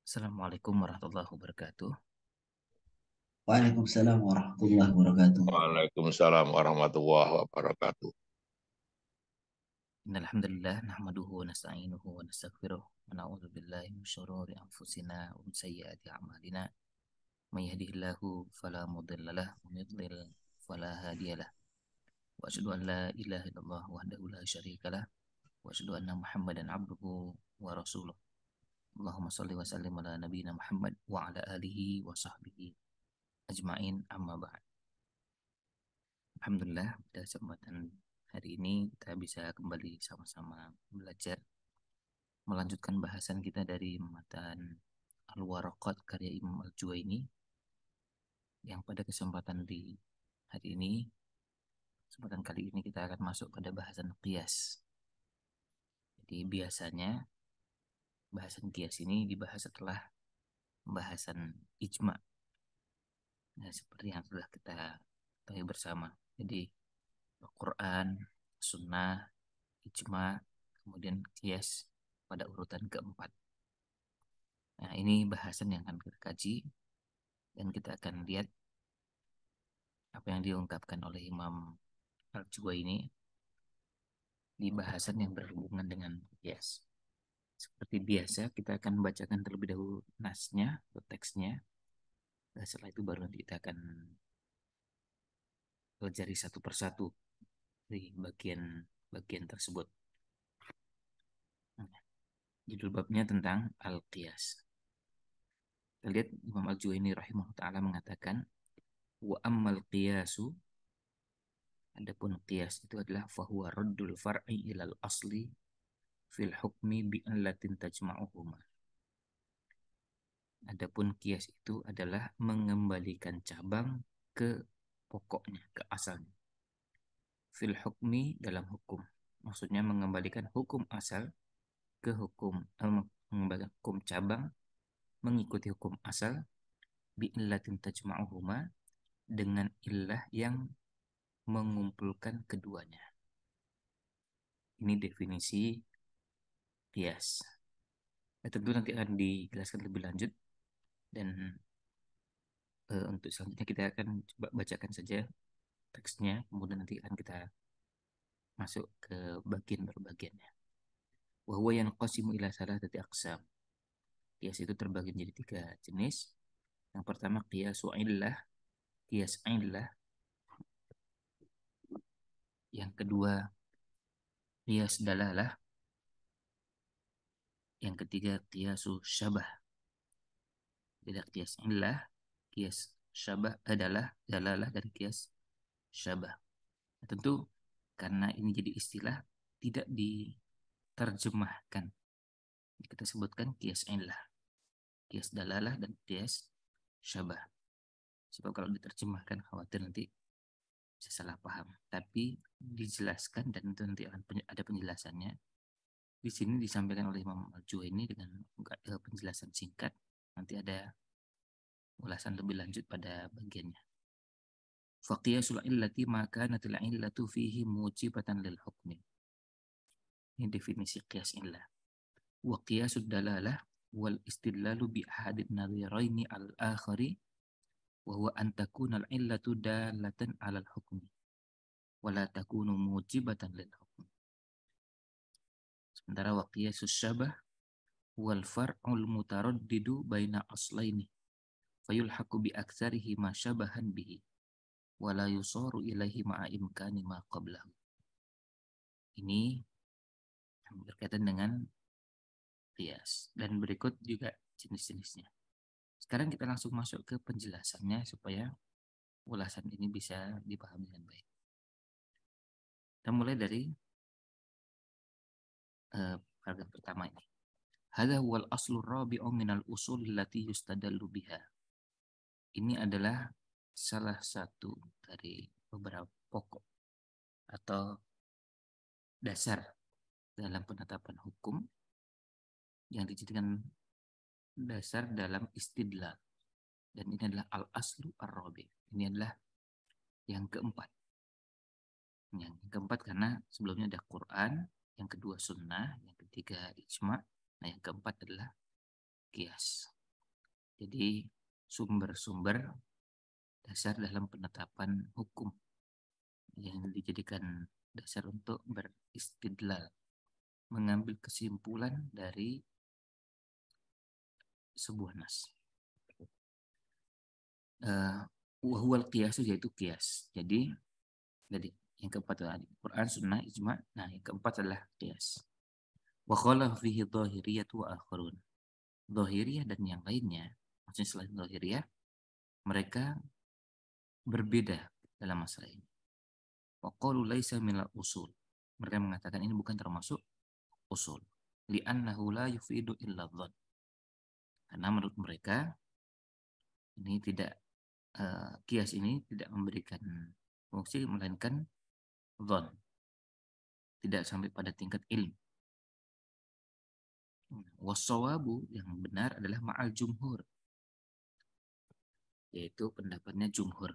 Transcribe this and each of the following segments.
Assalamualaikum warahmatullahi wabarakatuh. Waalaikumsalam warahmatullahi wabarakatuh. Waalaikumsalam warahmatullahi wabarakatuh. Innalhamdulillah nahmaduhu wa nasta'inuhu wa nastaghfiruh wa na'udzu billahi min syururi anfusina wa min sayyiati a'malina. May yahdihillahu fala mudilla lahu wa may yudlil fala hadiyalah. Wa asyhadu an la ilaha illallah wahdahu la syarika lah wa asyhadu anna Muhammadan abduhu wa rasuluh. Allahumma shalli wa sallim ala nabiyyina Muhammad wa ala alihi wa sahbihi ajmain amma ba'd. Alhamdulillah pada kesempatan hari ini kita bisa kembali sama-sama belajar melanjutkan bahasan kita dari matan Al-Waraqat karya Imam Al-Juwaini yang pada kesempatan di hari ini, kesempatan kali ini kita akan masuk pada bahasan qiyas. Jadi biasanya bahasan qiyas ini dibahas setelah pembahasan ijma. Nah, seperti yang sudah kita ketahui bersama. Jadi Al-Quran, Sunnah, ijma, kemudian qiyas pada urutan keempat. Nah, ini bahasan yang akan kita kaji dan kita akan lihat apa yang diungkapkan oleh Imam Al-Juwaini di bahasan yang berhubungan dengan qiyas. Seperti biasa, kita akan membacakan terlebih dahulu nasnya atau teksnya. Dan setelah itu baru nanti kita akan pelajari satu persatu di bagian tersebut. Nah, judul babnya tentang Al-Qiyas. Kita lihat Imam Al-Juwaini rahimahullah ta'ala mengatakan wa ammal qiyasu, adapun qiyas itu adalah fahuwa raddul far'i ilal asli fil hukmi bi'allatin tajma'uhuma. Adapun qiyas itu adalah mengembalikan cabang ke pokoknya, ke asalnya. Fil hukmi dalam hukum. Maksudnya mengembalikan hukum asal ke mengembalikan hukum cabang mengikuti hukum asal bi'illatin tajma'uhuma dengan illah yang mengumpulkan keduanya. Ini definisi qiyas. Ya, tentu nanti akan dijelaskan lebih lanjut dan untuk selanjutnya kita akan coba bacakan saja teksnya, kemudian nanti akan kita masuk ke bagian per bagiannya. Wa huwa yanqasimu ila salasati aqsam. Qiyas itu terbagi menjadi tiga jenis. Yang pertama qiyasu illah, qiyas illah. Yang kedua qiyas dalalah. Yang ketiga qiyasu syabah. Beda qiyas illah, qiyas syabah adalah dalalah dan qiyas syabah. Nah, tentu karena ini jadi istilah tidak diterjemahkan. Kita sebutkan qiyas illah, qiyas dalalah dan qiyas syabah. Sebab kalau diterjemahkan khawatir nanti bisa salah paham. Tapi dijelaskan dan itu nanti akan ada penjelasannya. Di sini disampaikan oleh Imam Al-Juwaini dengan penjelasan singkat. Nanti ada ulasan lebih lanjut pada bagiannya. Faqiyasul illati maka natil illatu fihi mujibatan lil hukmi. Ini definisi qiyas illah. Wa qiyasud dalalah wal istidlalu bi ahadin nadhiraini al-akhari wa huwa an takuna al-illatu dalatan 'ala al-hukmi wa la takunu mujibatan lil hukmi. Sementara wa qiyasus syabah wal far'ul mutaraddidu baina aslaini fayulhaqu bi aktsarihi ma syabahan bihi wa la yusaru ilaihi ma'a imkani ma qablahu. Ini berkaitan dengan qiyas dan berikut juga jenis-jenisnya. Sekarang kita langsung masuk ke penjelasannya supaya ulasan ini bisa dipahami dengan baik. Kita mulai dari paragraf pertama ini. Hadza huwal aslu rabi'u minal usul allati yustadallu biha. Ini adalah salah satu dari beberapa pokok atau dasar dalam penetapan hukum yang dijadikan dasar dalam istidlal. Dan ini adalah al-aslu ar-rabi. Ini adalah yang keempat. Yang keempat karena sebelumnya ada Quran, yang kedua sunnah, yang ketiga ijma, nah yang keempat adalah qiyas. Jadi sumber-sumber dasar dalam penetapan hukum yang dijadikan dasar untuk beristidlal, mengambil kesimpulan dari sebuah nas. Wahwal qiyas yaitu qiyas. Jadi yang keempat adalah Quran, Sunnah, Ijma. Nah, yang keempat adalah qiyas. Wa khala fihi dhahiriyah wa akharun. Dhahiriyah dan yang lainnya, maksudnya selain dhahiriyah, mereka berbeda dalam masalah ini. Wa qalu laisa minal usul. Mereka mengatakan ini bukan termasuk usul. Li'annahu la yufidu illa dhann. Karena menurut mereka ini tidak qiyas ini tidak memberikan fungsi melainkan dhann. Tidak sampai pada tingkat ilmu. Wassawabu yang benar adalah ma'al jumhur, yaitu pendapatnya jumhur.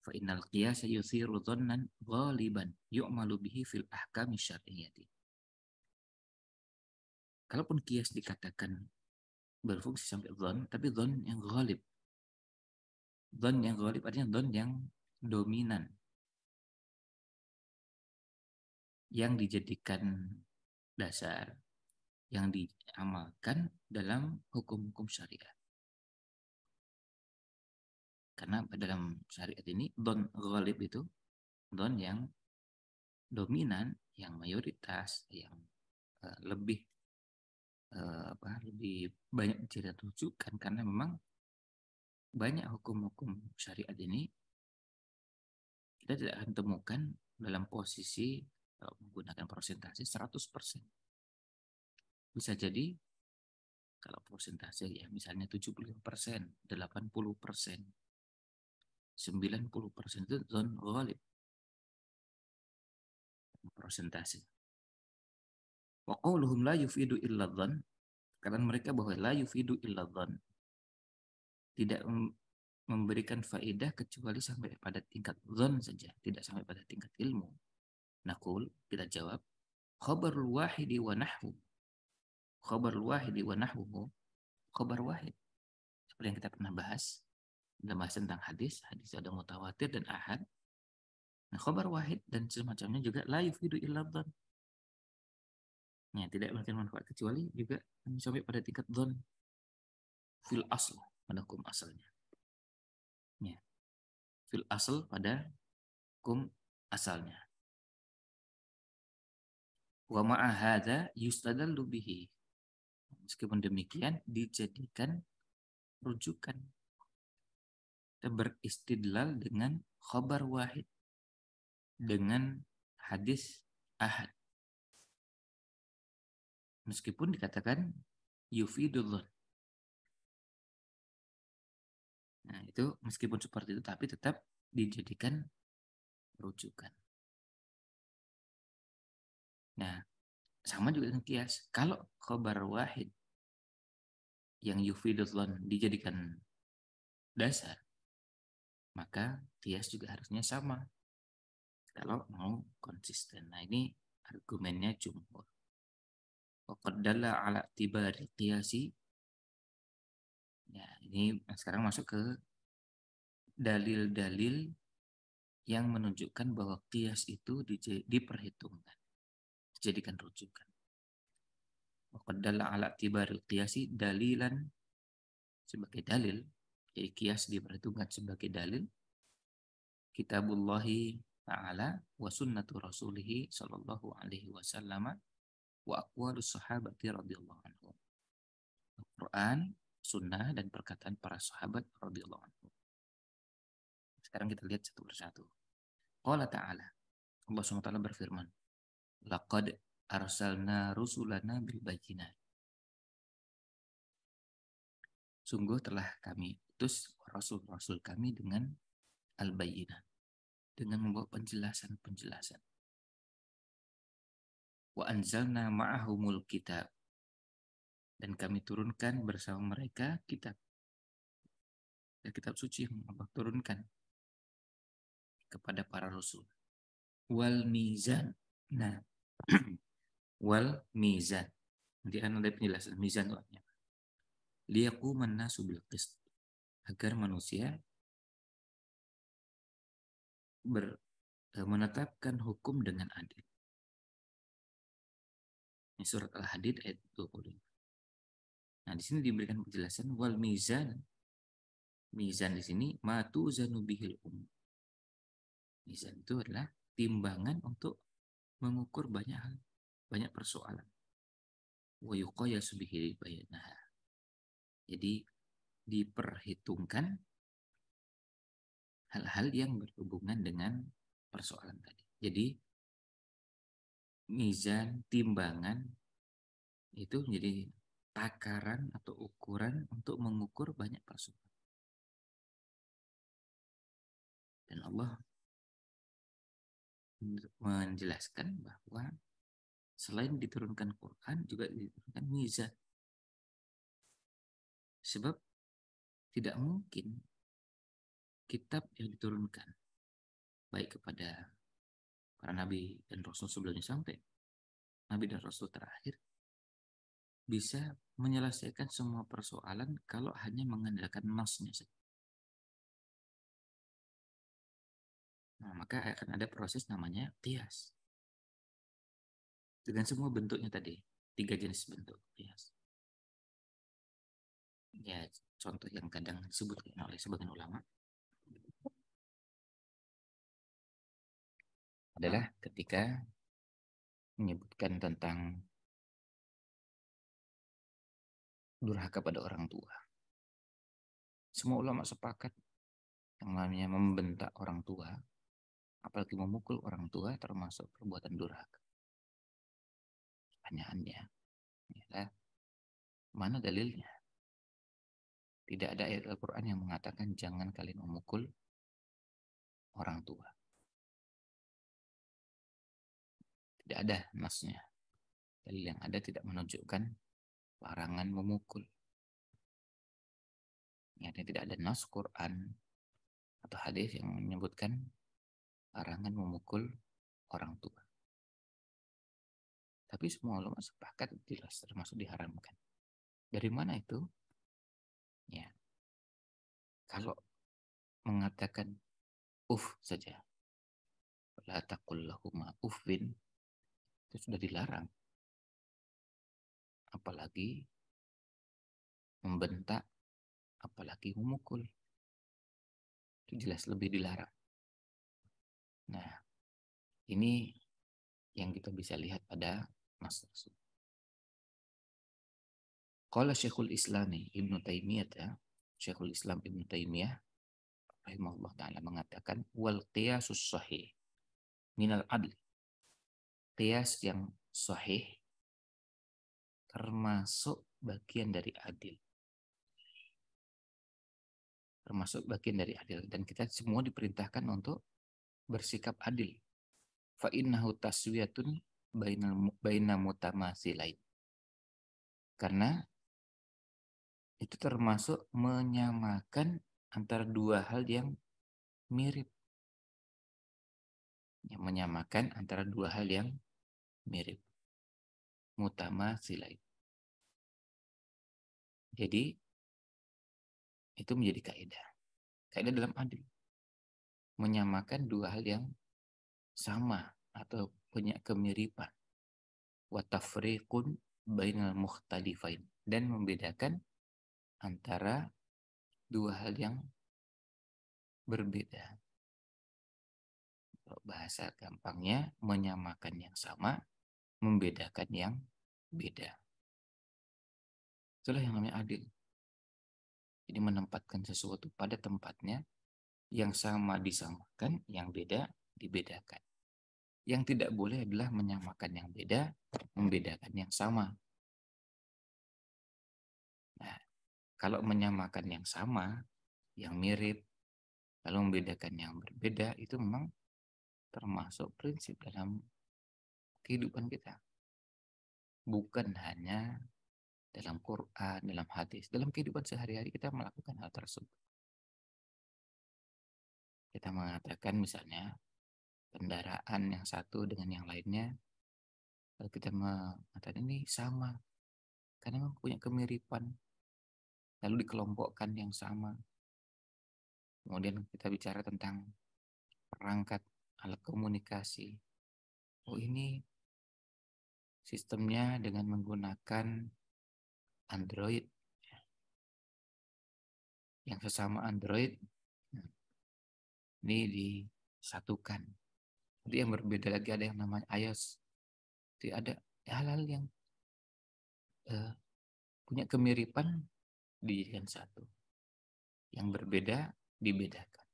Fa innal qiyasa yuthiru dhannan ghaliban yu'malu bihi fil ahkami syar'iyyati. Kalaupun qiyas dikatakan berfungsi sampai dhann, tapi dhann yang ghalib. Dhann yang ghalib artinya dhann yang dominan, yang dijadikan dasar, yang diamalkan dalam hukum-hukum syariat. Karena dalam syariat ini dhann ghalib itu dhann yang dominan, yang mayoritas, yang lebih banyak menjadi rujukan, karena memang banyak hukum-hukum syariat ini kita tidak akan temukan dalam posisi menggunakan persentase 100%. Bisa jadi kalau persentase ya misalnya 75%, 80%, 90% itu dhann ghalib. Persentase. Wa qauluhum la yufidu illa dhann, karena mereka bahwa la yufidu illa dhann, tidak memberikan faedah kecuali sampai pada tingkat dhann saja, tidak sampai pada tingkat ilmu. Naqul, kita jawab, khabarul wahidi wa nahwu. Khabarul wahidi wa nahwuhu, khabar wahid. Seperti yang kita pernah bahas dalam bahas tentang hadis ada mutawatir dan ahad. Nah, khabar wahid dan semacamnya juga la yufidu illa dhann. Ya, tidak memberikan manfaat kecuali juga sampai pada tingkat dhann fil asl, pada hukum asalnya. Ya. Fil asl pada hukum asalnya. Wa ma'a hadza yustadallu bihi. Meskipun demikian dijadikan rujukan. Kita beristidlal dengan khabar wahid, dengan hadis ahad. Meskipun dikatakan yufidul dhann. Nah, itu meskipun seperti itu tapi tetap dijadikan rujukan. Nah, sama juga dengan qiyas. Kalau khabar wahid yang yufidul dhann dijadikan dasar, maka qiyas juga harusnya sama. Kalau mau konsisten. Nah, ini argumennya jumhur. Wa qad dalla ala tibari qiyasi. Ya, ini sekarang masuk ke dalil-dalil yang menunjukkan bahwa qiyas itu diperhitungkan, dijadikan rujukan. Wa qad dalla ala tibari qiyasi dalilan, sebagai dalil. Jadi qiyas diperhitungkan sebagai dalil. Kitabullahi ta'ala wa sunnatu rasulihi sallallahu alaihi wasallam wa aqwalus sahabati radhiyallahu anhum. Al-Quran, sunnah, dan perkataan para sahabat radhiyallahu anhum. Sekarang kita lihat satu persatu. Qala ta'ala, Allah SWT berfirman, laqad arsalna rusulana bil bayyinat. Sungguh telah kami utus rasul-rasul kami dengan al-bayyinat, dengan membawa penjelasan-penjelasan. Wa anzalna ma'ahumul kitab, dan kami turunkan bersama mereka kitab. Dan kitab suci yang Allah turunkan kepada para rasul. Wal mizan. Nah, wal mizan. Nanti akan ada penjelasan mizan itu artinya. liyaquman nasu bil qist, agar manusia menetapkan hukum dengan adil. Ini surat Al-Hadid ayat 20. Nah, di sini diberikan penjelasan wal mizan. Mizan di sini matu zanubihil Mizan itu adalah timbangan untuk mengukur banyak hal, banyak persoalan. Wa yuqayasu bihi bayanaha. Jadi diperhitungkan hal-hal yang berhubungan dengan persoalan tadi. Jadi mizan, timbangan itu menjadi takaran atau ukuran untuk mengukur banyak persoalan. Dan Allah menjelaskan bahwa selain diturunkan Quran juga diturunkan mizan. Sebab tidak mungkin kitab yang diturunkan baik kepada para nabi dan rasul sebelumnya sampai nabi dan rasul terakhir bisa menyelesaikan semua persoalan kalau hanya mengandalkan nasnya saja. Nah, maka akan ada proses namanya qiyas. Dengan semua bentuknya tadi, 3 jenis bentuk qiyas. Ya, contoh yang kadang disebutkan oleh sebagian ulama adalah ketika menyebutkan tentang durhaka pada orang tua. Semua ulama sepakat yang namanya membentak orang tua, apalagi memukul orang tua, termasuk perbuatan durhaka. Pertanyaannya adalah mana dalilnya? Tidak ada ayat Al-Quran yang mengatakan jangan kalian memukul orang tua. Tidak ada nasnya. Dalil yang ada tidak menunjukkan larangan memukul. Artinya tidak ada nas Quran atau hadis yang menyebutkan larangan memukul orang tua. Tapi semua ulama sepakat jelas termasuk diharamkan. Dari mana itu? Ya, kalau mengatakan saja, la taqul lahuma uffin, itu sudah dilarang. Apalagi membentak, apalagi memukul. Itu jelas lebih dilarang. Nah, ini yang kita bisa lihat pada nas tersebut. Qala Syekhul Islami Ibnu Taimiyah, Syekhul Islam Ibnu Taimiyah rahimahullah taala mengatakan wal qiyasus sahih minal adl. Qiyas yang sahih termasuk bagian dari adil. Termasuk bagian dari adil, dan kita semua diperintahkan untuk bersikap adil. Fa innahu taswiyatun baina mutamatsilain. Karena itu termasuk menyamakan antara dua hal yang mirip. Yang menyamakan antara dua hal yang mirip. Mutamatsilain. Jadi itu menjadi kaidah. Kaidah dalam adil. Menyamakan dua hal yang sama atau punya kemiripan. Wa tafriqun bainal mukhtalifain, dan membedakan antara dua hal yang berbeda. Bahasa gampangnya menyamakan yang sama, membedakan yang beda. Itulah yang namanya adil. Jadi menempatkan sesuatu pada tempatnya, yang sama disamakan, yang beda dibedakan. Yang tidak boleh adalah menyamakan yang beda, membedakan yang sama. Nah, kalau menyamakan yang sama, yang mirip, lalu membedakan yang berbeda, itu memang termasuk prinsip dalam kehidupan kita. Bukan hanya dalam Quran, dalam hadis, dalam kehidupan sehari-hari kita melakukan hal tersebut. Kita mengatakan misalnya kendaraan yang satu dengan yang lainnya, lalu kita mengatakan ini sama, karena memang punya kemiripan. lalu dikelompokkan yang sama. Kemudian kita bicara tentang perangkat alat komunikasi. Oh, ini sistemnya dengan menggunakan Android. Yang sesama Android ini disatukan. Jadi yang berbeda lagi ada yang namanya iOS. Jadi ada hal-hal yang punya kemiripan dijadikan satu. Yang berbeda dibedakan.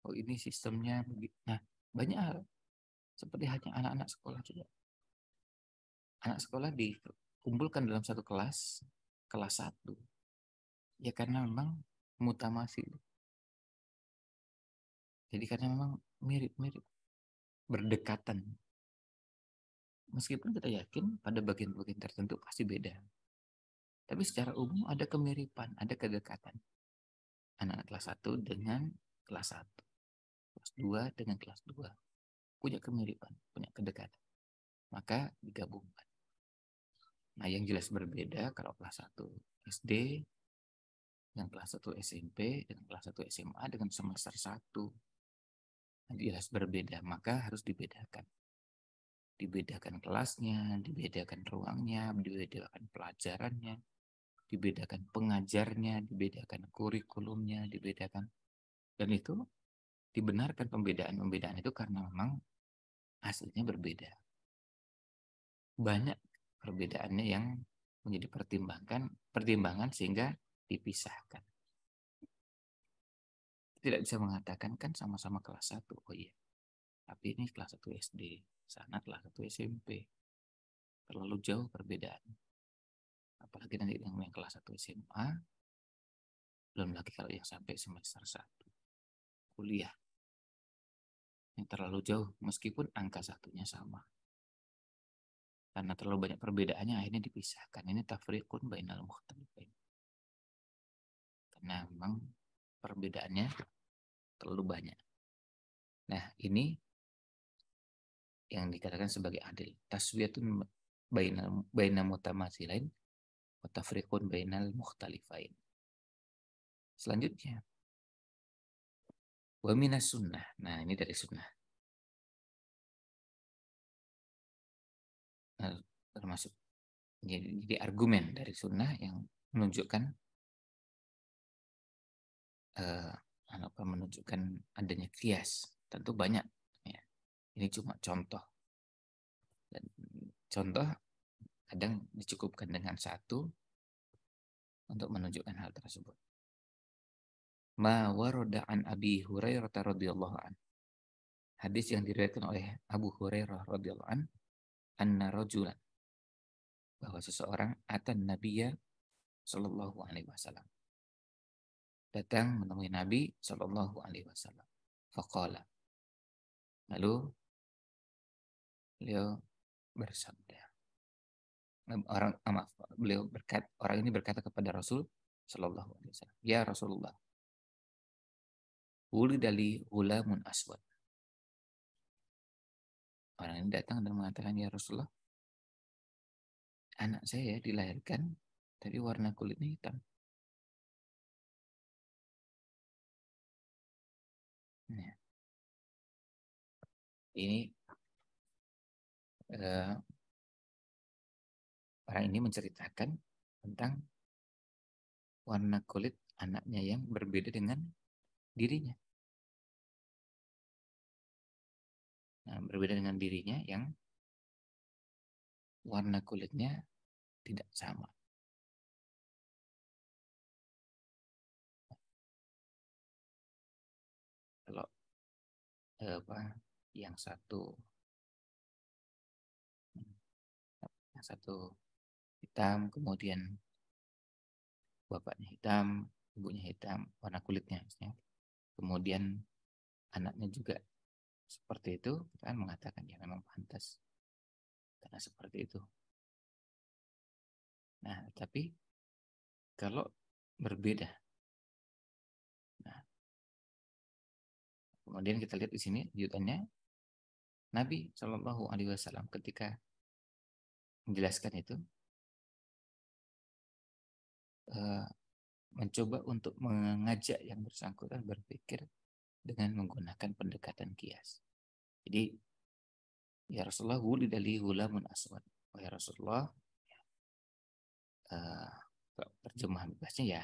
Oh, ini sistemnya begitu. Nah, banyak hal. Seperti halnya anak-anak sekolah juga. Anak sekolah dikumpulkan dalam satu kelas, kelas 1. Ya karena memang mutamasi. Jadi karena memang mirip-mirip, berdekatan. Meskipun kita yakin pada bagian-bagian tertentu pasti beda. Tapi secara umum ada kemiripan, ada kedekatan. Anak kelas 1 dengan kelas 1. Kelas 2 dengan kelas 2. Punya kemiripan, punya kedekatan. Maka digabungkan. Nah, yang jelas berbeda kalau kelas 1 SD dengan kelas 1 SMP dengan kelas 1 SMA dengan semester 1. Jelas berbeda, maka harus dibedakan. Dibedakan kelasnya, dibedakan ruangnya, dibedakan pelajarannya, dibedakan pengajarnya, dibedakan kurikulumnya, dibedakan. Dan itu dibenarkan pembedaan-pembedaan itu karena memang hasilnya berbeda. Banyak perbedaannya yang menjadi pertimbangan sehingga dipisahkan. Tidak bisa mengatakan kan sama-sama kelas 1. Oh iya. Tapi ini kelas 1 SD, sana kelas 1 SMP. Terlalu jauh perbedaan. Apalagi nanti yang kelas 1 SMA, belum lagi kalau yang sampai semester 1 kuliah. Yang terlalu jauh meskipun angka satunya sama. Karena terlalu banyak perbedaannya akhirnya dipisahkan. Ini tafriqun bainal mukhtalifain. Karena memang perbedaannya terlalu banyak. Nah, ini yang dikatakan sebagai adil. Taswiyatun bainal mutamathilain wa tafriqun bainal mukhtalifain. Selanjutnya, wa minas sunnah. Nah, ini dari sunnah. Nah, termasuk jadi argumen dari sunnah yang menunjukkan menunjukkan adanya kias. Tentu banyak. Ya. Ini cuma contoh. Dan contoh kadang dicukupkan dengan satu untuk menunjukkan hal tersebut. Ma warada an Abi Hurairah radhiyallahu an. Hadis yang diriwayatkan oleh Abu Hurairah radhiyallahu an, anna rajulan, bahwa seseorang atan Nabiyya sallallahu alaihi wasallam, datang menemui Nabi sallallahu alaihi wasallam. Faqala, lalu beliau bersabda, orang ini berkata kepada Rasul sallallahu alaihi wasallam, ya Rasulullah, wulidali ghulamun aswad. Orang ini datang dan mengatakan, ya Rasulullah, anak saya dilahirkan tapi warna kulitnya hitam. Nah, ini orang ini menceritakan tentang warna kulit anaknya yang berbeda dengan dirinya. Nah, berbeda dengan dirinya yang warna kulitnya tidak sama. Kalau yang satu hitam, kemudian bapaknya hitam, ibunya hitam, warna kulitnya maksudnya. Kemudian anaknya juga seperti itu, kita kan mengatakan ya memang pantas karena seperti itu. Nah, tapi kalau berbeda, nah, kemudian kita lihat di sini lanjutannya, Nabi Shallallahu Alaihi Wasallam ketika menjelaskan itu, eh, mencoba untuk mengajak yang bersangkutan berpikir dengan menggunakan pendekatan kias. Jadi, ya Rasulullah wulida li ghulamun aswad. Ya Rasulullah, eh, terjemahan bebasnya ya,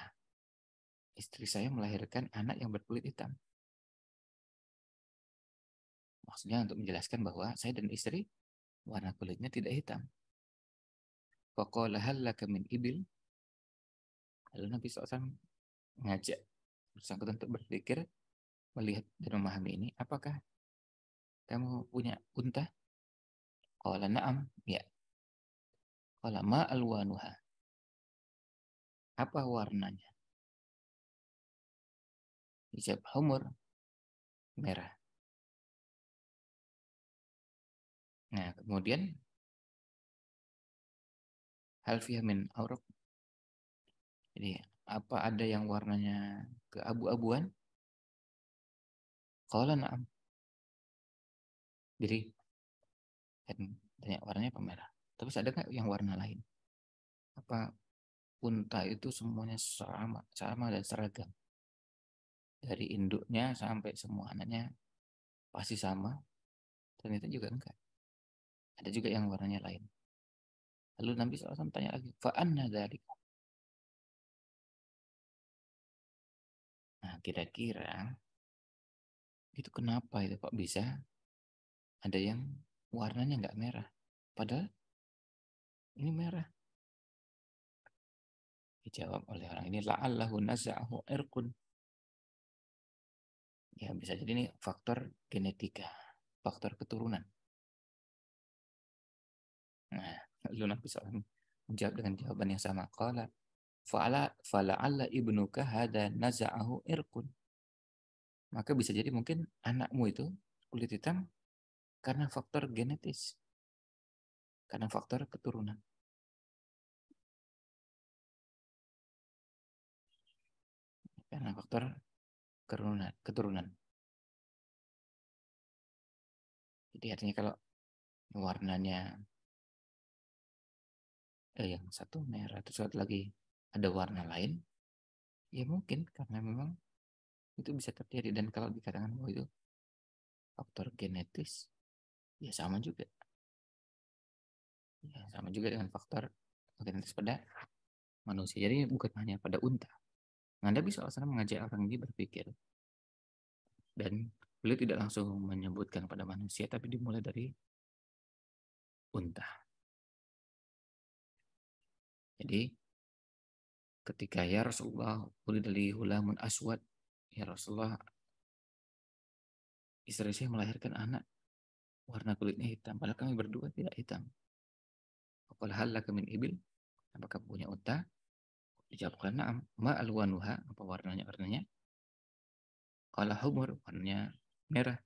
istri saya melahirkan anak yang berkulit hitam. Maksudnya untuk menjelaskan bahwa saya dan istri warna kulitnya tidak hitam. Faqala hal laka min ibil. Lalu Nabi SAW mengajak bersangkutan untuk berpikir, melihat dan memahami ini, apakah kamu punya unta? Qala na'am, ya. Qala ma alwanuha. Apa warnanya? Hijab humur, merah. Nah, kemudian hal fiha min auraq. Jadi, apa ada yang warnanya keabu-abuan? Qala na'am. Jadi, dan tanya warnanya apa merah. Terus ada nggak yang warna lain? Apa unta itu semuanya sama, sama dan seragam? Dari induknya sampai semua anaknya pasti sama? Ternyata juga enggak. Ada juga yang warnanya lain. Lalu Nabi SAW tanya lagi, fa'anna dzalik. Nah, kira-kira itu kenapa itu kok bisa ada yang warnanya nggak merah? Padahal ini merah. Dijawab oleh orang ini, la'allahu naza'ahu irqun. Ya, bisa jadi ini faktor genetika, faktor keturunan. Nah, lalu Nabi SAW menjawab dengan jawaban yang sama. Qala fala'alla ibnuka hada naza'ahu irqun. Maka bisa jadi mungkin anakmu itu kulit hitam karena faktor genetis, karena faktor keturunan. Karena faktor keturunan. Jadi artinya kalau warnanya yang satu merah, terus satu lagi ada warna lain, ya mungkin karena memang itu bisa terjadi. Dan kalau dikatakan bahwa itu faktor genetis, ya sama juga. Ya, sama juga dengan faktor genetis pada manusia. Jadi bukan hanya pada unta. Anda bisa SAW mengajak orang ini berpikir. Dan beliau tidak langsung menyebutkan pada manusia, tapi dimulai dari unta. Jadi ketika ya Rasulullah ulidali hulamun aswad, ya Rasulullah, istri saya melahirkan anak warna kulitnya hitam, padahal kami berdua tidak hitam. Qala hal laka min ibil, apakah punya unta? Dijawabkan na'am. Ma alwanuha, apa warnanya? Qala humur, warnanya merah.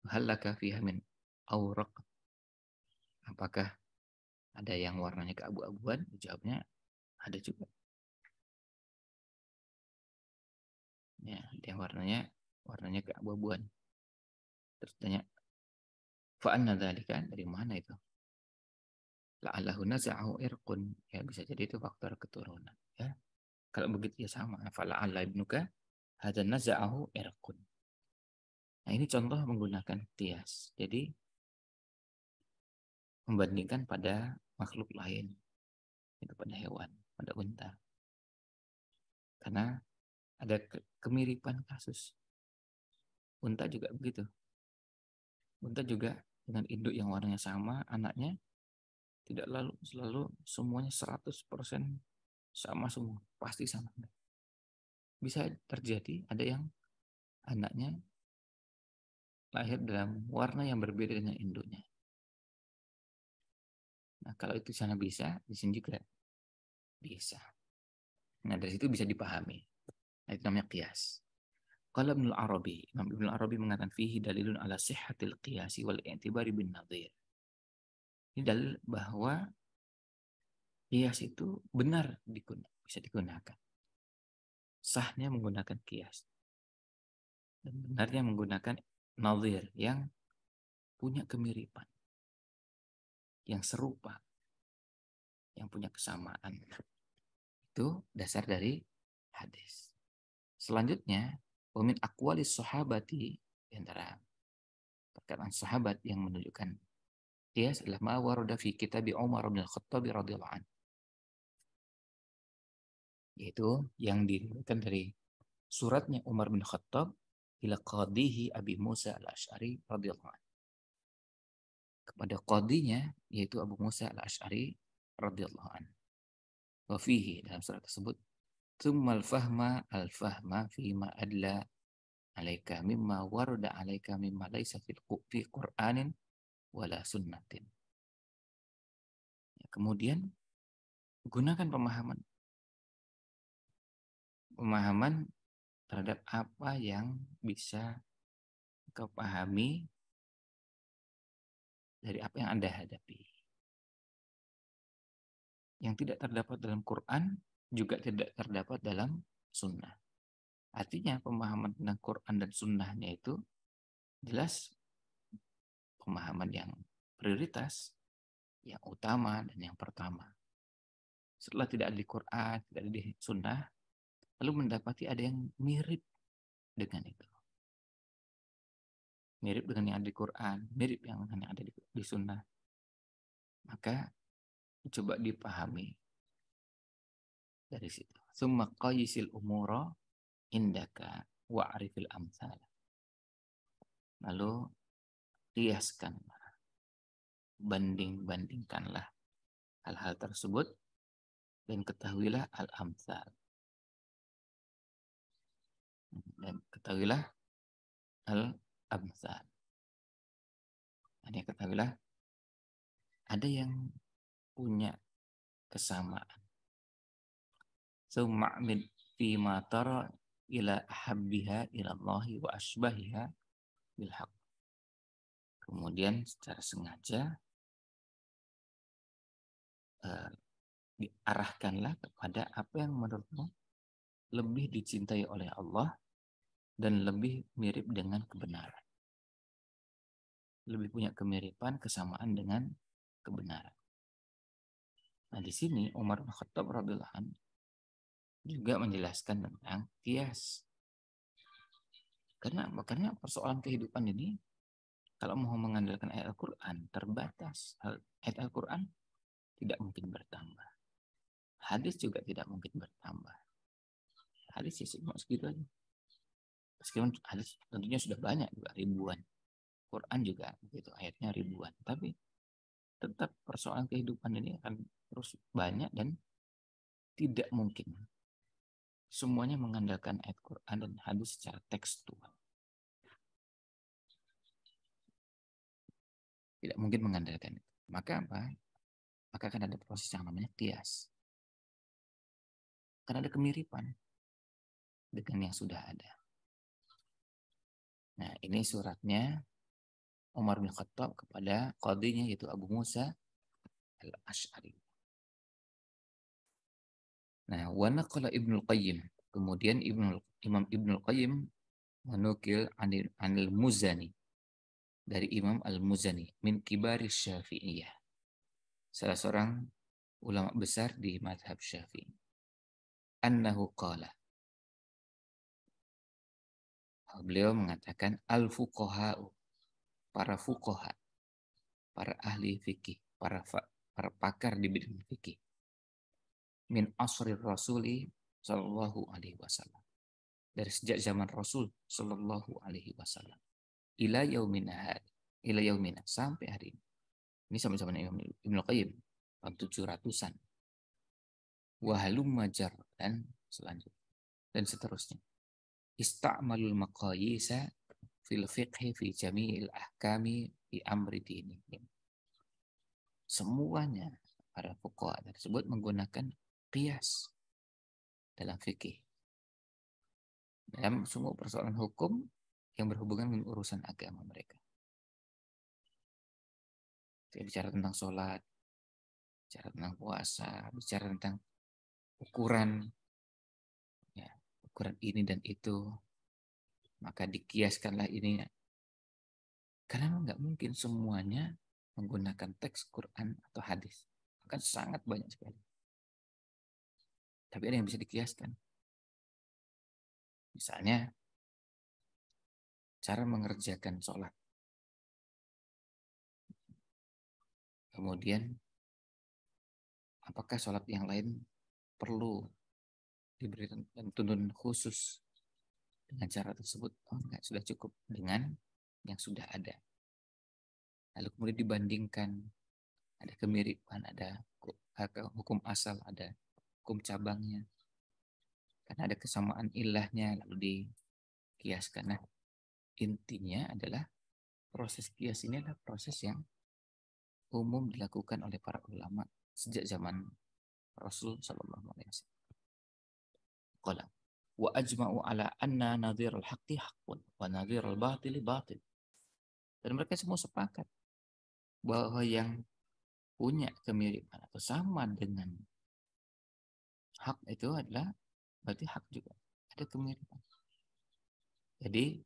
Hal laka fiha min auraq, apakah ada yang warnanya keabu-abuan? Dijawabnya ada juga. Ya, yang warnanya keabu-abuan. Terus tanya, fa'anna dzalika, dari mana itu? La'allahu naza'ahu irqun, ya bisa jadi itu faktor keturunan, ya. Kalau begitu ya sama, fala'alla ibnuka hadza naza'ahu irqun. Nah, ini contoh menggunakan kias. Jadi membandingkan pada makhluk lain, itu pada hewan, pada unta. Karena ada kemiripan kasus. Unta juga begitu. Unta juga dengan induk yang warnanya sama, anaknya tidak selalu semuanya 100% sama semua, pasti sama. Bisa terjadi ada yang anaknya lahir dalam warna yang berbeda dengan induknya. Nah, kalau itu sana bisa, di sini juga bisa. Nah, dari situ bisa dipahami. Nah, itu namanya qiyas. Kalau Ibnu Arabi, Imam Ibnu Arabi mengatakan fihi dalilun ala sihhatil qiyasi wal i'tibari bin nadhir. Ini dalil bahwa qiyas itu benar bisa digunakan. Sahnya menggunakan qiyas. Dan benarnya menggunakan nadhir yang punya kemiripan, yang serupa, yang punya kesamaan. Itu dasar dari hadis. Selanjutnya, wa min aqwalis sahabati, di antara perkataan sahabat yang menunjukkan qiyas adalah ma warada fi kitab Umar bin Khattab radhiyallahu anhu. Yaitu yang diriwayatkan dari suratnya Umar bin Khattab ila qadihi Abi Musa al-Asy'ari radhiyallahu anhu. Kepada qadinya yaitu Abu Musa al-Asy'ari radhiyallahu anhu. Wa fihi, dalam surat tersebut, tsummal fahma al-fahma fima adla alaika mimma warada alaika mimma laisa fi Qur'anin wala sunnatin. Ya, kemudian gunakan pemahaman terhadap apa yang bisa kau pahami dari apa yang Anda hadapi. Yang tidak terdapat dalam Quran juga tidak terdapat dalam sunnah. Artinya pemahaman tentang Quran dan sunnahnya itu jelas pemahaman yang prioritas, yang utama dan yang pertama. Setelah tidak ada di Quran, tidak ada di sunnah, lalu mendapati ada yang mirip dengan itu. Mirip dengan yang ada di Quran, mirip dengan yang ada di sunnah. Maka coba dipahami dari situ. Summa qayisil umura indaka wa'rifil amsal. Lalu kiaskanlah, bandingkanlah hal-hal tersebut dan ketahuilah al-amsal. Dan ketahuilah al-amsal. Ketahuilah ada yang punya kesamaan. Suma'min fima tara ila ahabbiha ila Allahi wa asbahiha bilhaq. Kemudian secara sengaja diarahkanlah kepada apa yang menurutmu lebih dicintai oleh Allah dan lebih mirip dengan kebenaran. Lebih punya kemiripan, kesamaan dengan kebenaran. Nah, di sini Umar bin Khattab radhiyallahu anhu juga menjelaskan tentang qiyas. Karena persoalan kehidupan ini kalau mau mengandalkan ayat Al-Quran terbatas. Ayat Al-Quran tidak mungkin bertambah. Hadis juga tidak mungkin bertambah. Hadis ya cuma segitu aja. Meskipun hadis tentunya sudah banyak juga, ribuan. Quran juga begitu, ayatnya ribuan. Tapi tetap persoalan kehidupan ini akan terus banyak dan tidak mungkin semuanya mengandalkan ayat Quran dan hadis secara tekstual. Tidak mungkin mengandalkan itu. Maka apa? Maka akan ada proses yang namanya qiyas. Karena ada kemiripan dengan yang sudah ada. Nah, ini suratnya Umar bin Khattab kepada qadhinya yaitu Abu Musa al-Asy'ari. Nah, wa naqala Ibnul Qayyim. Kemudian Imam Ibnul Qayyim menukil anil Muzani dari Imam Al-Muzani min kibari Syafi'iyah. Salah seorang ulama besar di mazhab Syafi'i. Annahu qala. Beliau mengatakan al-fuqaha'u, para fuqaha, para ahli fikih, para pakar di bidang fikih. Min asrir rasuli sallallahu alaihi wasallam. Dari sejak zaman Rasul sallallahu alaihi wasallam. Ila yaumina sampai hari ini. Ini sama-sama Imam Ibnu Qayyim tahun 700-an. Wa halumma jar dan selanjutnya dan seterusnya. Ista'malul maqayisa fil fiqhi fi jami'il ahkami fi amri dinihim. Semuanya para fuqaha tersebut menggunakan qiyas dalam fikih. Dalam semua persoalan hukum yang berhubungan dengan urusan agama mereka. Saya bicara tentang sholat, bicara tentang puasa, bicara tentang ukuran, ya, ukuran ini dan itu, maka dikiaskanlah ini. Karena nggak mungkin semuanya menggunakan teks Quran atau hadis, akan sangat banyak sekali. Tapi ada yang bisa dikiaskan. Misalnya, cara mengerjakan sholat. Kemudian, apakah sholat yang lain perlu diberikan tuntunan khusus dengan cara tersebut? Oh enggak, sudah cukup dengan yang sudah ada. Lalu kemudian dibandingkan, ada kemiripan, ada hukum asal, ada hukum cabangnya. Karena ada kesamaan ilahnya, lalu dikiaskan. Nah, intinya adalah proses kias ini adalah proses yang umum dilakukan oleh para ulama sejak zaman Rasul Sallallahu Alaihi Wasallam. Qala wa ajma'u ala anna nadhir al-haqqi haqqun wa nadhir al-batili batil. Dan mereka semua sepakat bahwa yang punya kemiripan atau sama dengan hak itu adalah berarti hak juga. Ada kemiripan. Jadi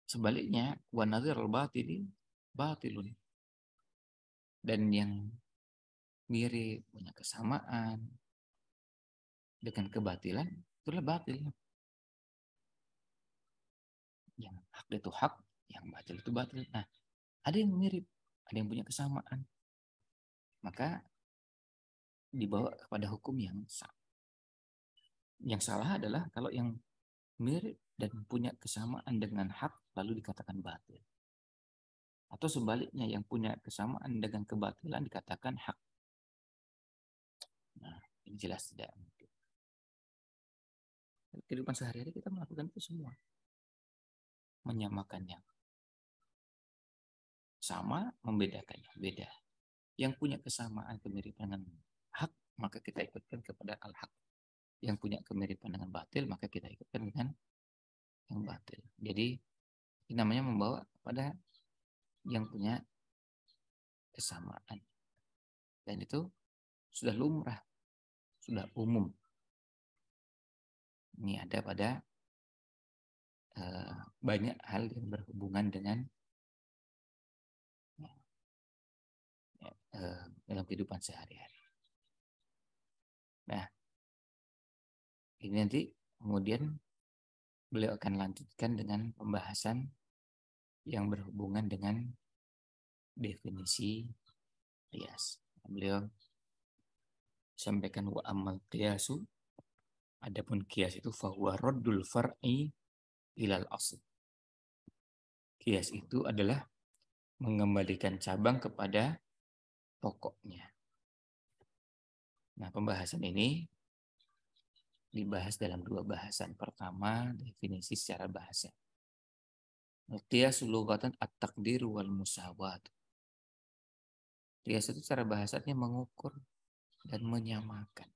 sebaliknya wa nadhir al-batili batilun. Dan yang mirip punya kesamaan dengan kebatilan itulah batil. Yang hak itu hak, yang batil itu batil. Nah, ada yang mirip, ada yang punya kesamaan. Maka dibawa kepada hukum yang sama. Yang salah adalah kalau yang mirip dan punya kesamaan dengan hak lalu dikatakan batil. Atau sebaliknya yang punya kesamaan dengan kebatilan dikatakan hak. Nah, ini jelas tidak mungkin. Kehidupan sehari-hari kita melakukan itu semua. Menyamakannya. Sama, membedakannya. Beda. Yang punya kesamaan kemiripan dengan hak, maka kita ikutkan kepada al-haq. Yang punya kemiripan dengan batil, maka kita ikutkan dengan yang batil. Jadi, ini namanya membawa pada yang punya kesamaan. Dan itu sudah lumrah, sudah umum. Ini ada pada banyak hal yang berhubungan dengan dalam kehidupan sehari-hari. Nah, ini nanti kemudian beliau akan lanjutkan dengan pembahasan yang berhubungan dengan definisi qiyas. Beliau sampaikan wa amal qiyasu, adapun qiyas itu fahuwa raddul far'i ilal asl. Qiyas itu adalah mengembalikan cabang kepada pokoknya. Nah, pembahasan ini dibahas dalam dua bahasan. Pertama, definisi secara bahasa. Qiyas lughatan at-taqdir wal musawat. Qiyas itu secara bahasanya mengukur dan menyamakan.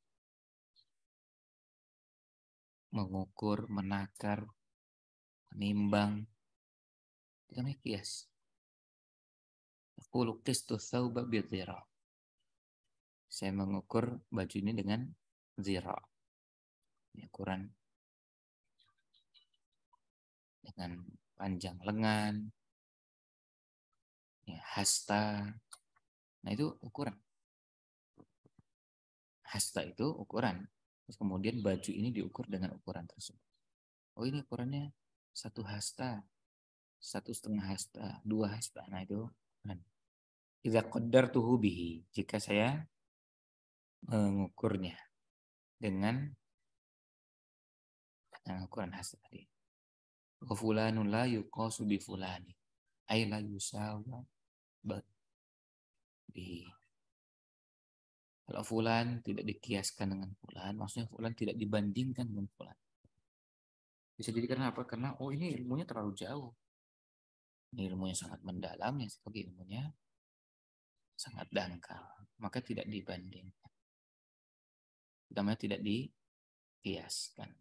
Mengukur, menakar, menimbang. Itu namanya qiyas. Aqulu qistu thawba bidhira. Saya mengukur baju ini dengan zira. Ini ukuran dengan panjang lengan, ya, hasta. Nah, itu ukuran. Hasta itu ukuran. Terus kemudian baju ini diukur dengan ukuran tersebut. Oh, ini ukurannya 1 hasta, 1,5 hasta, 2 hasta. Nah, itu ukuran. Idza qaddartuhu bihi, jika saya mengukurnya dengan ukuran hasta tadi. Wa fulanun la yuqasu bi fulani, ay la yusawa bihi. Kalau fulan tidak dikiaskan dengan fulan, maksudnya fulan tidak dibandingkan dengan fulan. Bisa jadi karena apa? Karena oh ini ilmunya terlalu jauh. Ini ilmunya sangat mendalam, yang sebagai ilmunya sangat dangkal. Maka tidak dibandingkan. Namanya tidak dikiaskan.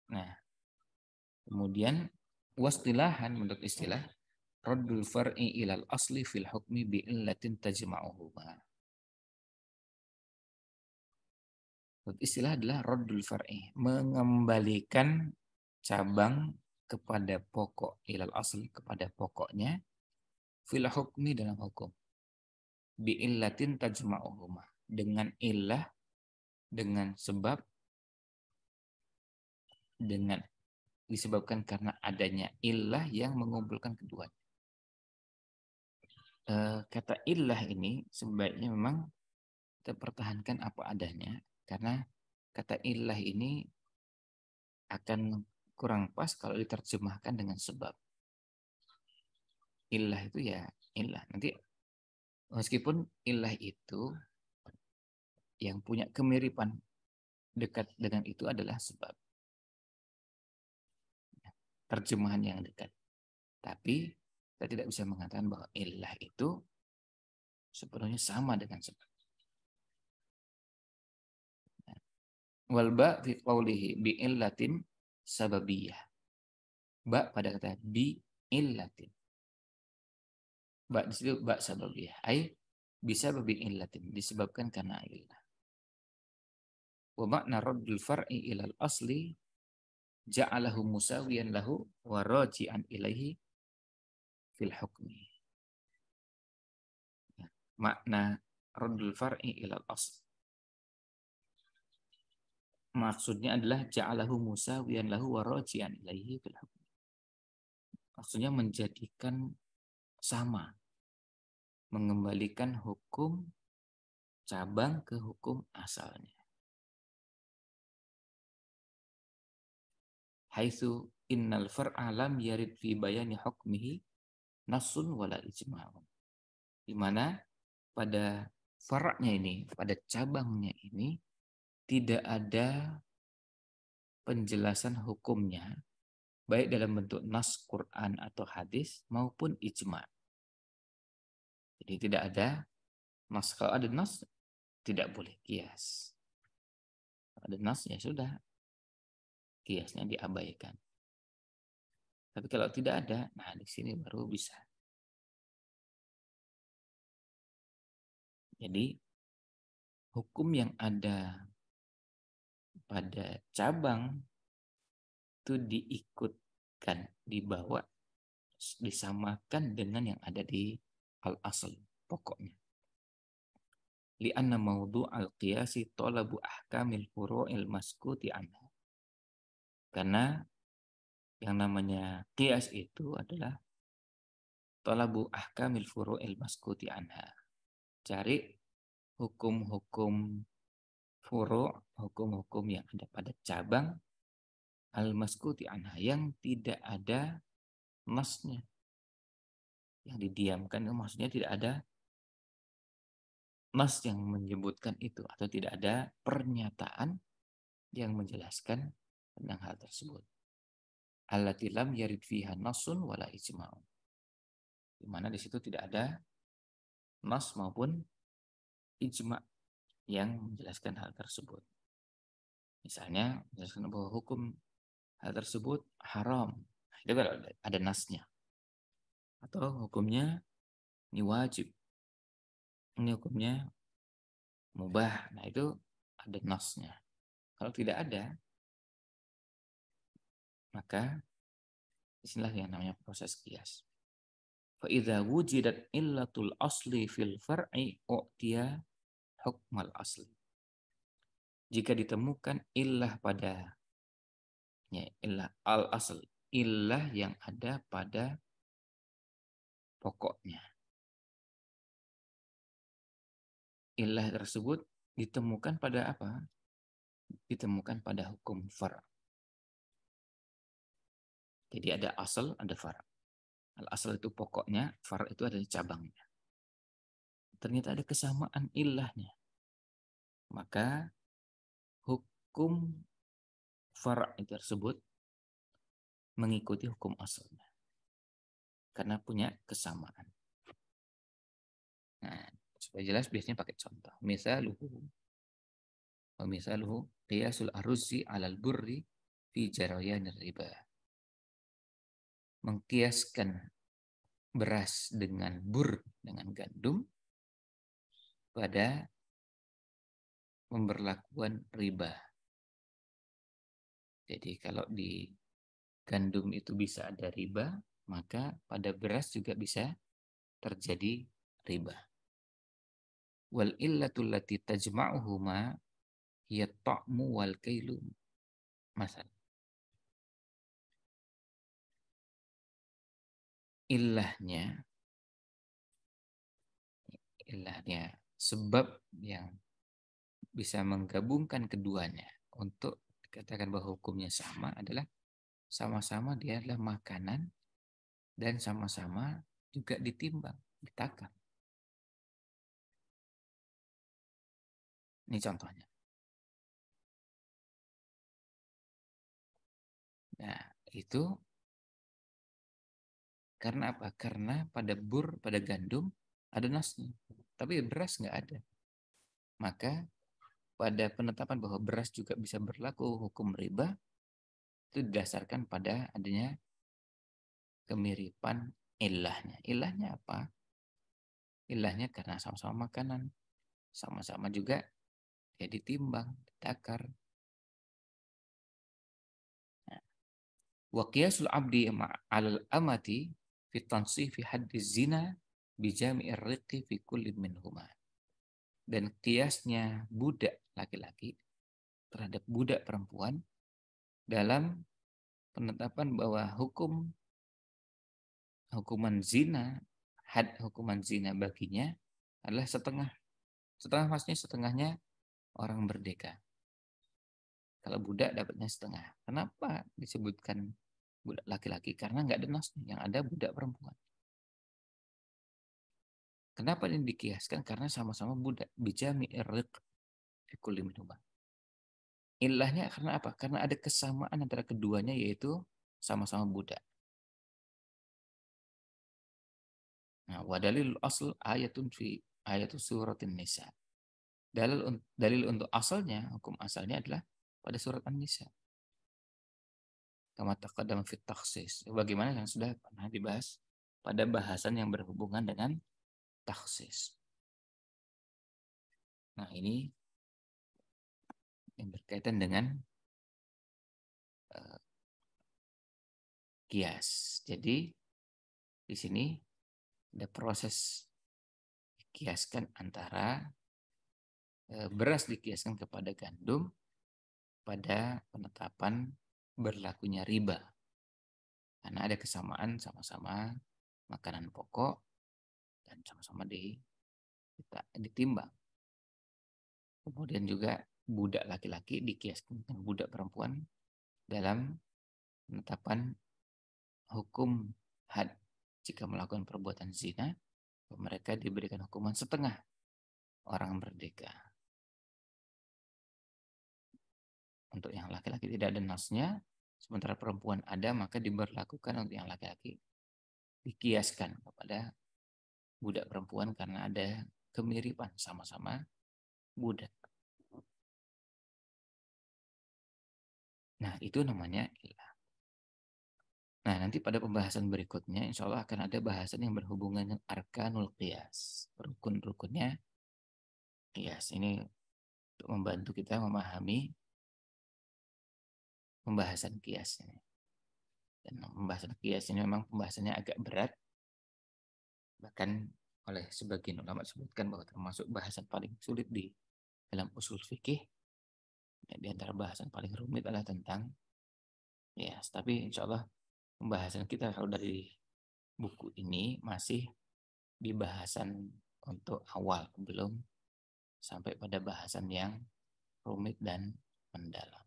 Nah, kemudian wastilahan menurut istilah raddul far'i ilal asli fil hukmi bi'illatin tajma'uhuma. Istilah adalah raddul far'i, mengembalikan cabang kepada pokok, ilal asli kepada pokoknya, fil hukmi dalam hukum. bi'illatin tajma'uhuma, dengan illah, dengan sebab, dengan disebabkan karena adanya illah yang mengumpulkan keduanya. Kata illah ini sebaiknya memang kita pertahankan apa adanya, karena kata illah ini akan kurang pas kalau diterjemahkan dengan sebab. Illah itu ya illah. Nanti meskipun illah itu yang punya kemiripan dekat dengan itu adalah sebab. Terjemahan yang dekat. Tapi kita tidak bisa mengatakan bahwa illah itu sepenuhnya sama dengan sebab. Wal ba fi qawlihi bi illatin sababiyah. Ba pada kata bi illatin. Ba di situ ba sababiyah. Ai bisa babi illatin, disebabkan karena illah. Wa makna raddul far'i ilal asli ja'alahu musawiyan lahu wa raji'an ilaihi fil hukmi. Makna raddul far'i ilal asli, maksudnya adalah ja'alahu musawiyan lahu wa raji'an ilaihi fil hukmi. Maksudnya menjadikan sama, mengembalikan hukum cabang ke hukum asalnya. Haitsu innal far'a lam yarid fi bayani hukmihi nasun wala ijma'un. Di mana pada far'nya ini, pada cabangnya ini tidak ada penjelasan hukumnya baik dalam bentuk nas Quran atau hadis maupun ijma'. Jadi tidak ada nas. Kalau ada nas tidak boleh kias. Kalau ada nas ya sudah, kiasnya diabaikan. Tapi kalau tidak ada, nah di sini baru bisa. Jadi hukum yang ada pada cabang itu diikutkan, dibawa, disamakan dengan yang ada di al-asl, pokoknya. Li'anna mawdu' al-qiyasi talabu ahkamil furu'il maskuti anha. Karena yang namanya qiyas itu adalah talabu ahkamil furu'il maskuti anha. Cari hukum-hukum furu', hukum-hukum yang ada pada cabang al-maskuti anha, yang tidak ada nasnya, yang didiamkan, maksudnya tidak ada nas yang menyebutkan itu, atau tidak ada pernyataan yang menjelaskan tentang hal tersebut. Allati lam yarid fiha nasun wala ijma'un. Di mana di situ tidak ada nas maupun ijma' yang menjelaskan hal tersebut. Misalnya menjelaskan bahwa hukum hal tersebut haram, itu kalau ada nasnya. Atau hukumnya ini wajib, ini hukumnya mubah, nah itu ada nasnya. Kalau tidak ada, maka disinilah yang namanya proses qiyas. Fa idza wujidat illatul asli fil far'i u'tiya hukmal asli. Jika ditemukan illah pada, ya, illah al-asl, illah yang ada pada pokoknya. Illah tersebut ditemukan pada apa? Ditemukan pada hukum far'. Jadi ada asal, ada far'. Al-asl itu pokoknya, far' itu ada cabangnya. Ternyata ada kesamaan illahnya. Maka hukum far' tersebut mengikuti hukum asalnya. Karena punya kesamaan. Nah, supaya jelas biasanya pakai contoh. Misaluhu qiyasul arruzi 'alal burri fi jarayanir riba. Mengkiaskan beras dengan bur, dengan gandum pada pemberlakuan riba. Jadi kalau di gandum itu bisa ada riba, maka pada beras juga bisa terjadi riba. wal illatul lati tajma'uhuma hiya ta'mu wal kailu. Masal. Illahnya sebab yang bisa menggabungkan keduanya untuk dikatakan bahwa hukumnya sama adalah sama-sama dia adalah makanan dan sama-sama juga ditimbang, ditakar. Ini contohnya. Nah, itu karena apa? Karena pada gandum ada nasnya, tapi beras nggak ada. Maka pada penetapan bahwa beras juga bisa berlaku hukum riba, itu didasarkan pada adanya kemiripan ilahnya. Ilahnya apa? Ilahnya karena sama-sama makanan, sama-sama juga ya ditimbang, ditakar. Wa qiyasul abdi alal amati fi tansifi haddi zina bi jami'ir riqi fi kulli minhuma. Dan kiasnya budak laki-laki terhadap budak perempuan dalam penetapan bahwa hukuman zina, hukuman zina baginya adalah setengah. Setengah maksudnya setengahnya orang merdeka. Kalau budak dapatnya setengah. Kenapa disebutkan budak laki-laki? Karena nggak ada nasnya, yang ada budak perempuan. Kenapa ini dikiaskan? Karena sama-sama budak. Bijami irriq fi kulli minhuma. Ilahnya karena apa? Karena ada kesamaan antara keduanya, yaitu sama-sama budak. Nah, wadalil asl ayatun fi ayatu suratin nisa. Dalil untuk asalnya, hukum asalnya adalah pada surat An-Nisa. Kama taqaddama fit takhsis. Bagaimana yang sudah pernah dibahas pada bahasan yang berhubungan dengan takhsis. Nah, ini yang berkaitan dengan kias. Jadi di sini ada proses kiaskan antara beras dikiaskan kepada gandum pada penetapan berlakunya riba. Karena ada kesamaan sama-sama makanan pokok dan sama-sama ditimbang. Kemudian juga budak laki-laki dikiaskan dengan budak perempuan dalam penetapan hukum had. Jika melakukan perbuatan zina, mereka diberikan hukuman setengah orang merdeka. Untuk yang laki-laki tidak ada nasnya, sementara perempuan ada, maka diberlakukan untuk yang laki-laki dikiaskan kepada budak perempuan karena ada kemiripan sama-sama budak. Nah, itu namanya ilah. Nah, nanti pada pembahasan berikutnya, insya Allah akan ada bahasan yang berhubungan dengan arkanul qiyas. Rukun-rukunnya qiyas. Ini untuk membantu kita memahami pembahasan qiyas ini. Dan pembahasan qiyas ini memang pembahasannya agak berat. Bahkan oleh sebagian ulama sebutkan bahwa termasuk bahasan paling sulit di dalam usul fikih. Di antara bahasan paling rumit adalah tentang qiyas. Tapi insya Allah pembahasan kita kalau dari buku ini masih di bahasan untuk awal, belum sampai pada bahasan yang rumit dan mendalam.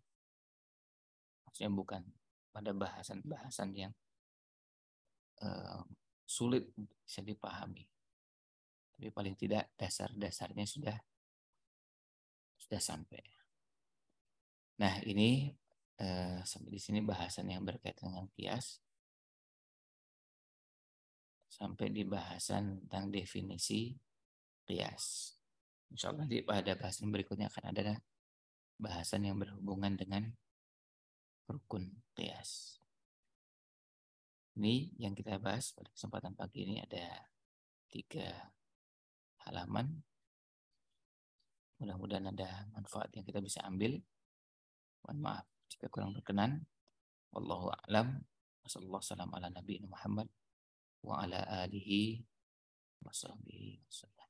Maksudnya bukan pada bahasan-bahasan yang sulit bisa dipahami. Tapi paling tidak dasar-dasarnya sudah sampai. Nah, ini sampai di sini bahasan yang berkaitan dengan qiyas. Sampai di bahasan tentang definisi qiyas. Insya Allah nanti pada bahasan berikutnya akan ada bahasan yang berhubungan dengan rukun qiyas. Ini yang kita bahas pada kesempatan pagi ini, ada 3 halaman. Mudah-mudahan ada manfaat yang kita bisa ambil. Mohon maaf jika kurang berkenan. Wallahu a'lam. Wassalamualaikum warahmatullahi wabarakatuh. Wa ala alihi wa sahbihi wasallam.